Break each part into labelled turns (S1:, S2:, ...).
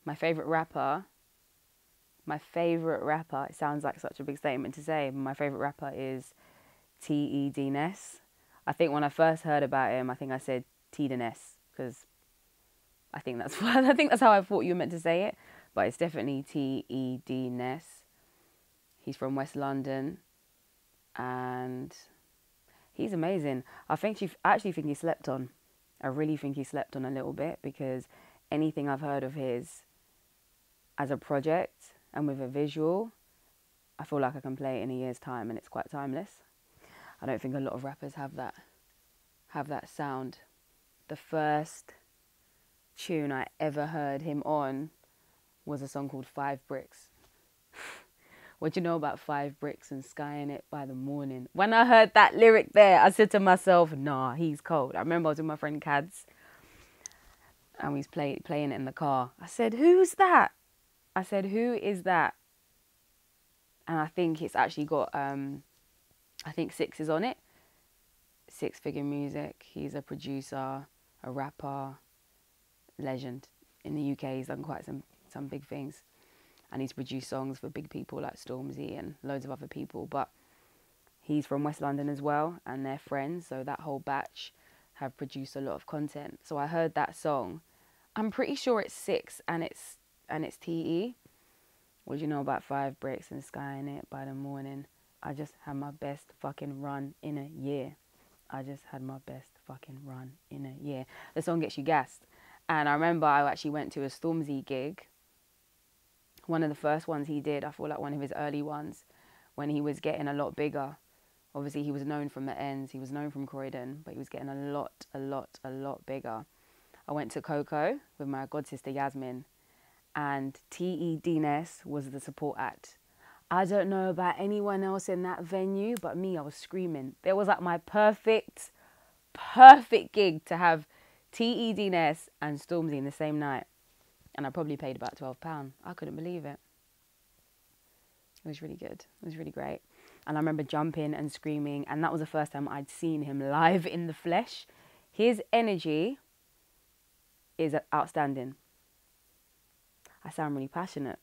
S1: My favourite rapper, it sounds like such a big statement to say, but my favourite rapper is Te Dness. I think when I first heard about him, I think I said Te Dness, because I think that's I think that's how I thought you were meant to say it, but it's definitely Te Dness. He's from West London, and he's amazing. I actually think he slept on. I really think he slept on a little bit, because anything I've heard of his as a project and with a visual, I feel like I can play it in a year's time and it's quite timeless. I don't think a lot of rappers have that sound. The first tune I ever heard him on was a song called 5 Bricks. What do you know about 5 bricks and skying it by the morning? When I heard that lyric there, I said to myself, nah, he's cold. I remember I was with my friend Cads and we was playing it in the car. I said, who's that? I said, who is that? And I think it's actually got, I think Six is on it. Six Figure Music. He's a producer, a rapper, legend. In the UK, he's done quite some big things. And he's produced songs for big people like Stormzy and loads of other people. But he's from West London as well, and they're friends. So that whole batch have produced a lot of content. So I heard that song. I'm pretty sure it's Six and it's TE. What do you know about 5 bricks and skying it by the morning? I just had my best fucking run in a year. I just had my best fucking run in a year. The song gets you gassed. And I remember I actually went to a Stormzy gig. One of the first ones he did, I feel like one of his early ones, when he was getting a lot bigger. Obviously, he was known from the ends. He was known from Croydon, but he was getting a lot bigger. I went to Coco with my god sister Yasmin, and Te Dness was the support act. I don't know about anyone else in that venue, but me, I was screaming. There was like my perfect gig to have Te Dness and Stormzy in the same night. And I probably paid about £12. I couldn't believe it. It was really good. It was really great. And I remember jumping and screaming. And that was the first time I'd seen him live in the flesh. His energy is outstanding. I sound really passionate.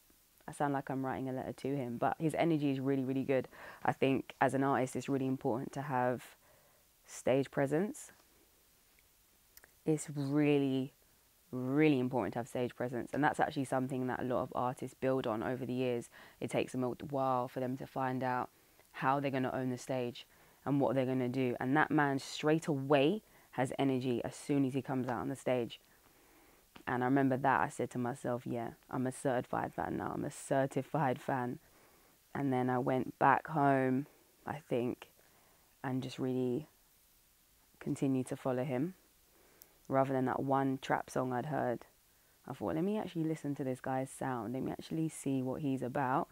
S1: I sound like I'm writing a letter to him. But his energy is really, really good. I think as an artist, it's really important to have stage presence. It's really important to have stage presence, and that's actually something that a lot of artists build on over the years. It takes them a while for them to find out how they're going to own the stage and what they're going to do, and that man straight away has energy as soon as he comes out on the stage. And I remember that I said to myself, yeah, I'm a certified fan now. I'm a certified fan. And then I went back home, I think, and just really continued to follow him. Rather than that one trap song I'd heard, I thought, let me actually listen to this guy's sound. Let me actually see what he's about.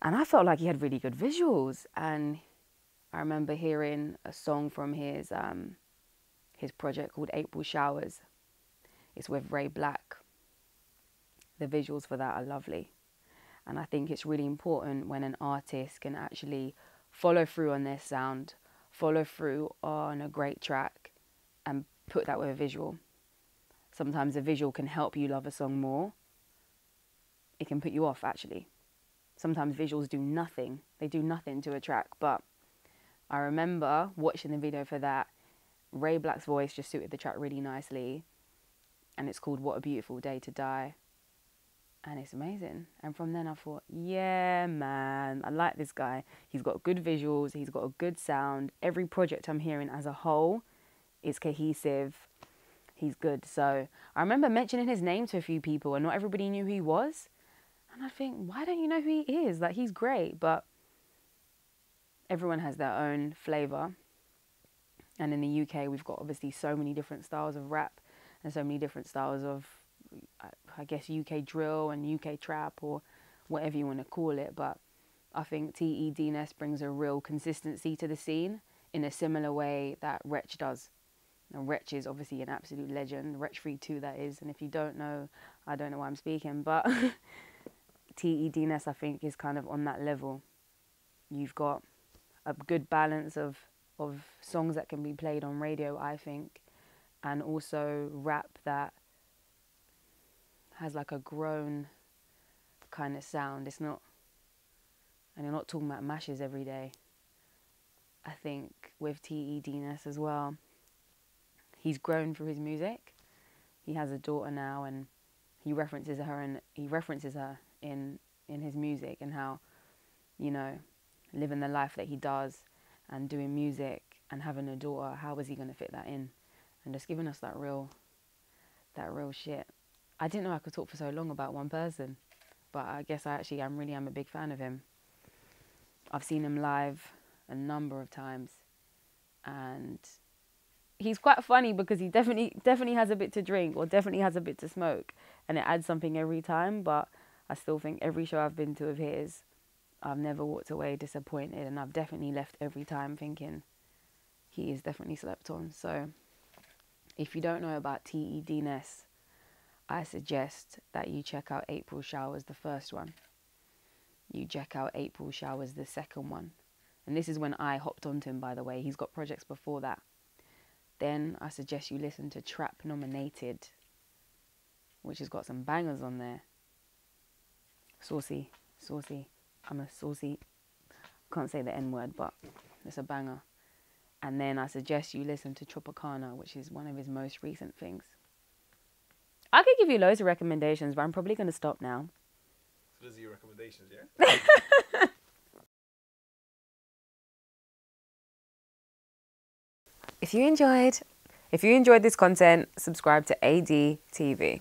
S1: And I felt like he had really good visuals. And I remember hearing a song from his project called April Showers. It's with Ray Black. The visuals for that are lovely. And I think it's really important when an artist can actually follow through on their sound, follow through on a great track, and put that with a visual. Sometimes a visual can help you love a song more. It can put you off, actually. Sometimes visuals do nothing. They do nothing to a track. But I remember watching the video for that. Ray Black's voice just suited the track really nicely. And it's called What a Beautiful Day to Die. And it's amazing. And from then I thought, yeah, man, I like this guy. He's got good visuals. He's got a good sound. Every project I'm hearing as a whole is cohesive. He's good. So I remember mentioning his name to a few people and not everybody knew who he was. And I think, why don't you know who he is? Like, he's great, but everyone has their own flavour. And in the UK, we've got obviously so many different styles of rap and so many different styles of, I guess, UK drill and UK trap or whatever you want to call it. But I think Te Dness brings a real consistency to the scene in a similar way that Wretch does. Now, Wretch is obviously an absolute legend. Wretch 3-2, that is. And if you don't know, I don't know why I'm speaking. But Te Dness, I think, is kind of on that level. You've got a good balance of songs that can be played on radio, I think. And also rap that has like a grown kind of sound. It's not, and you're not talking about mashes every day. I think with Te Dness as well, he's grown through his music. He has a daughter now, and he references her in his music, and how, you know, living the life that he does and doing music and having a daughter, how was he going to fit that in? And just giving us that real shit. I didn't know I could talk for so long about one person, but I guess I really am a big fan of him. I've seen him live a number of times, and he's quite funny because he definitely has a bit to drink or definitely has a bit to smoke, and it adds something every time. But I still think every show I've been to of his, I've never walked away disappointed, and I've definitely left every time thinking he is definitely slept on. So if you don't know about Te Dness, I suggest that you check out April Showers, the first one. You check out April Showers, the second one. And this is when I hopped onto him, by the way. He's got projects before that. Then I suggest you listen to Trap Nominated, which has got some bangers on there. Saucy. I'm a saucy, can't say the N word, but it's a banger. And then I suggest you listen to Tropicana, which is one of his most recent things. I could give you loads of recommendations, but I'm probably going to stop now.
S2: So those are your recommendations, yeah?
S1: If you enjoyed this content, subscribe to AD TV.